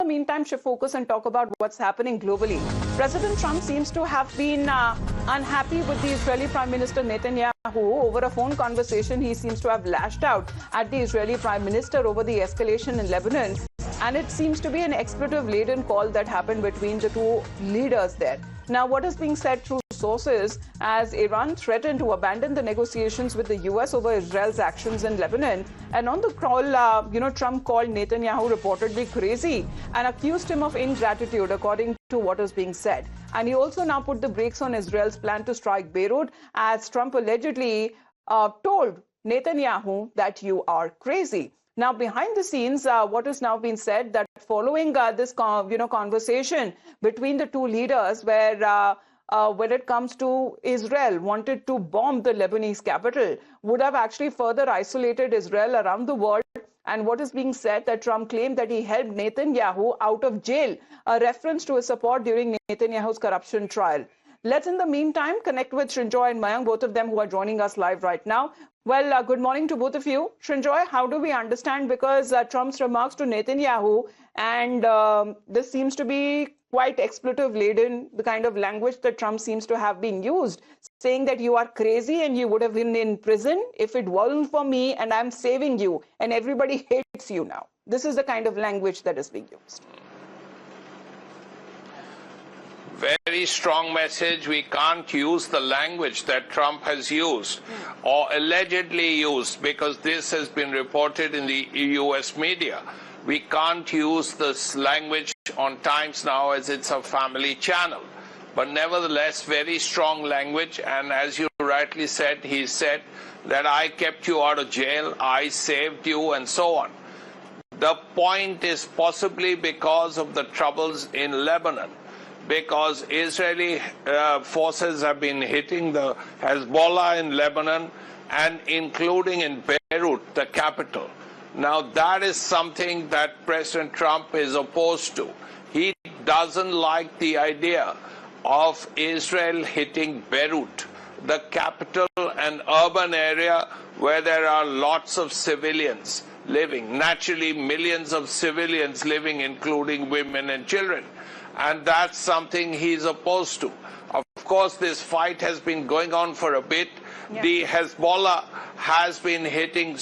meantime, shift focus and talk about what's happening globally. President Trump seems to have been unhappy with the Israeli Prime Minister Netanyahu. Over a phone conversation, he seems to have lashed out at the Israeli Prime Minister over the escalation in Lebanon. And it seems to be an expletive-laden call that happened between the two leaders there. Now, what is being said through sources as Iran threatened to abandon the negotiations with the U.S. over Israel's actions in Lebanon. And on the call, Trump called Netanyahu reportedly crazy and accused him of ingratitude, according to what is being said. And he also now put the brakes on Israel's plan to strike Beirut, as Trump allegedly told Netanyahu that you are crazy. Now, behind the scenes, what has now been said that following this conversation between the two leaders, where when it comes to Israel wanted to bomb the Lebanese capital, would have actually further isolated Israel around the world. And what is being said that Trump claimed that he helped Netanyahu out of jail, a reference to his support during Netanyahu's corruption trial. Let's, in the meantime, connect with Srinjoy and Mayank, both of them who are joining us live right now. Well, good morning to both of you. Srinjoy, how do we understand? Because Trump's remarks to Netanyahu, and this seems to be quite expletive-laden, the kind of language that Trump seems to have been used, saying that you are crazy and you would have been in prison if it wasn't for me, and I'm saving you, and everybody hates you now. This is the kind of language that is being used. Very strong message. We can't use the language that Trump has used or allegedly used, because this has been reported in the US media. We can't use this language on Times Now, as it's a family channel. But nevertheless, very strong language. And as you rightly said, he said that I kept you out of jail, I saved you, and so on. The point is possibly because of the troubles in Lebanon, because Israeli forces have been hitting the Hezbollah in Lebanon, and including in Beirut, the capital. Now, that is something that President Trump is opposed to. He doesn't like the idea of Israel hitting Beirut, the capital and urban area where there are lots of civilians living, naturally millions of civilians living, including women and children. And that's something he's opposed to. Of course, this fight has been going on for a bit. Yeah. The Hezbollah has been hitting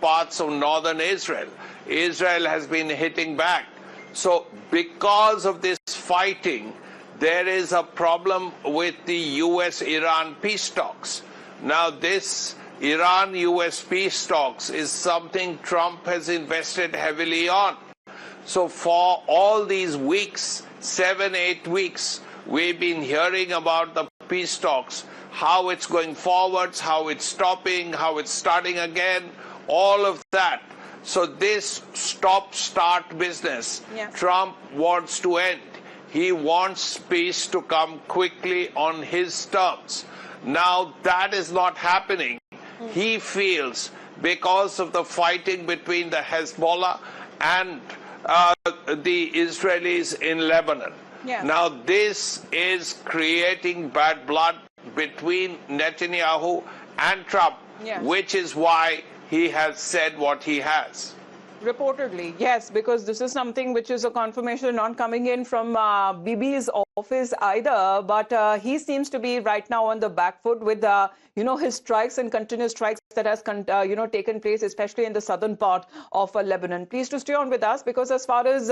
parts of northern Israel. Israel has been hitting back. So because of this fighting, there is a problem with the US-Iran peace talks. Now, this Iran-US peace talks is something Trump has invested heavily on. So for all these weeks, 7-8 weeks, we've been hearing about the peace talks, how it's going forwards, how it's stopping, how it's starting again, all of that. So this stop-start business, Trump wants to end. He wants peace to come quickly on his terms. Now, that is not happening. He feels, because of the fighting between the Hezbollah and the Israelis in Lebanon. Yes. Now, this is creating bad blood between Netanyahu and Trump, which is why he has said what he has. Reportedly, yes, because this is something which is a confirmation not coming in from Bibi's office either, but he seems to be right now on the back foot with his strikes and continuous strikes that has taken place, especially in the southern part of Lebanon. Please to stay on with us, because as far as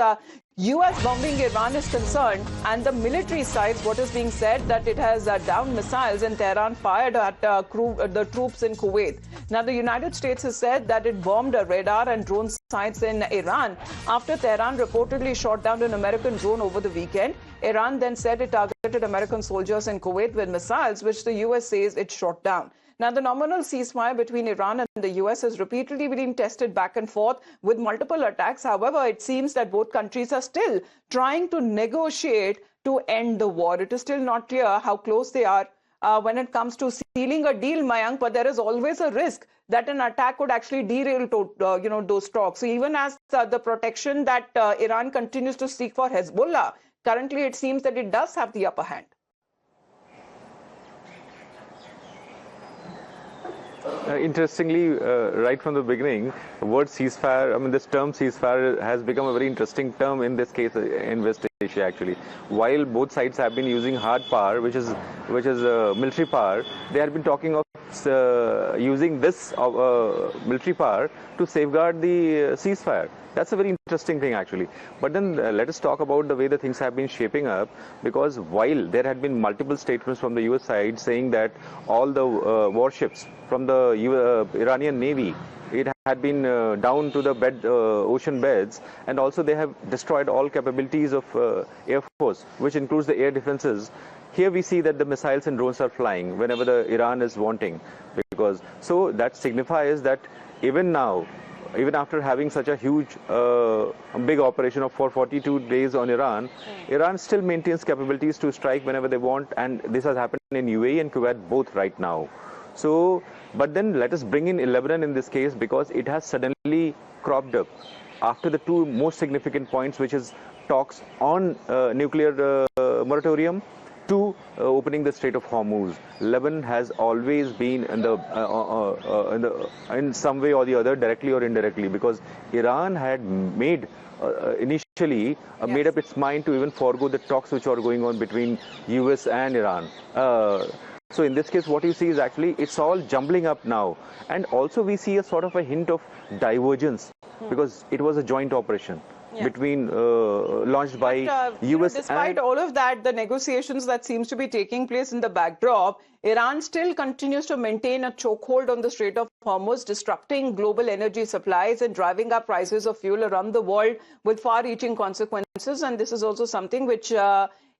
U.S. bombing Iran is concerned, and the military sites, what is being said that it has downed missiles, and Tehran fired at the troops in Kuwait. Now, the United States has said that it bombed a radar and drone sites in Iran after Tehran reportedly shot down an American drone over the weekend. Iran then said it targeted American soldiers in Kuwait with missiles, which the U.S. says it shot down. Now, the nominal ceasefire between Iran and the U.S. has repeatedly been tested back and forth with multiple attacks. However, it seems that both countries are still trying to negotiate to end the war. It is still not clear how close they are when it comes to sealing a deal, Mayank, but there is always a risk that an attack could actually derail those talks. So even as the protection that Iran continues to seek for Hezbollah, currently it seems that it does have the upper hand. Interestingly, right from the beginning, the word ceasefire, I mean, this term ceasefire has become a very interesting term in this case in West Asia, actually. While both sides have been using hard power, which is military power, they had been talking of using this military power to safeguard the ceasefire. That's a very interesting thing, actually. But then let us talk about the way the things have been shaping up, because while there had been multiple statements from the US side saying that all the warships from the Iranian Navy, it had been down to the ocean beds, and also they have destroyed all capabilities of Air Force, which includes the air defenses. Here we see that the missiles and drones are flying whenever the Iran is wanting, because so that signifies that even now, even after having such a huge, big operation of 42 days on Iran, Iran still maintains capabilities to strike whenever they want, and this has happened in UAE and Kuwait both right now. So, but then let us bring in Lebanon in this case, because it has suddenly cropped up after the two most significant points, which is talks on nuclear moratorium to opening the Strait of Hormuz. Lebanon has always been in some way or the other, directly or indirectly, because Iran had made initially made up its mind to even forego the talks which are going on between US and Iran. So in this case, what you see is actually it's all jumbling up now, and also we see a sort of a hint of divergence because it was a joint operation. Between launched by US. Despite all of that, the negotiations that seems to be taking place in the backdrop, Iran still continues to maintain a chokehold on the Strait of Hormuz, disrupting global energy supplies and driving up prices of fuel around the world with far-reaching consequences. And this is also something which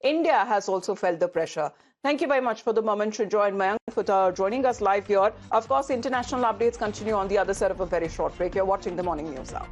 India has also felt the pressure. Thank you very much for the moment to join Mayank for joining us live here. Of course, international updates continue on the other side of a very short break. You're watching the Morning News Hour.